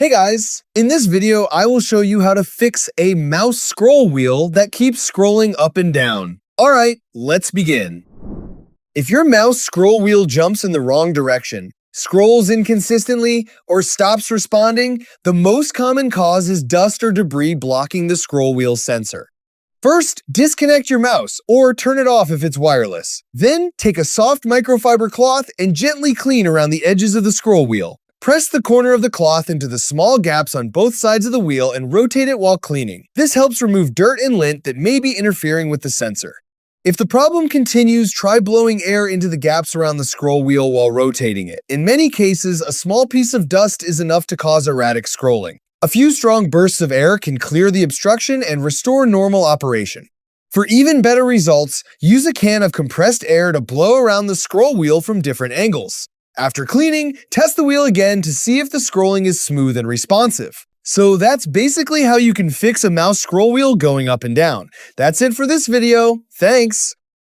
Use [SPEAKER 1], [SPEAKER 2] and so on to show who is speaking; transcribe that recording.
[SPEAKER 1] Hey guys, in this video I will show you how to fix a mouse scroll wheel that keeps scrolling up and down. Alright, let's begin. If your mouse scroll wheel jumps in the wrong direction, scrolls inconsistently, or stops responding, the most common cause is dust or debris blocking the scroll wheel sensor. First, disconnect your mouse or turn it off if it's wireless. Then, take a soft microfiber cloth and gently clean around the edges of the scroll wheel. Press the corner of the cloth into the small gaps on both sides of the wheel and rotate it while cleaning. This helps remove dirt and lint that may be interfering with the sensor. If the problem continues, try blowing air into the gaps around the scroll wheel while rotating it. In many cases, a small piece of dust is enough to cause erratic scrolling. A few strong bursts of air can clear the obstruction and restore normal operation. For even better results, use a can of compressed air to blow around the scroll wheel from different angles. After cleaning, test the wheel again to see if the scrolling is smooth and responsive. So that's basically how you can fix a mouse scroll wheel going up and down. That's it for this video. Thanks!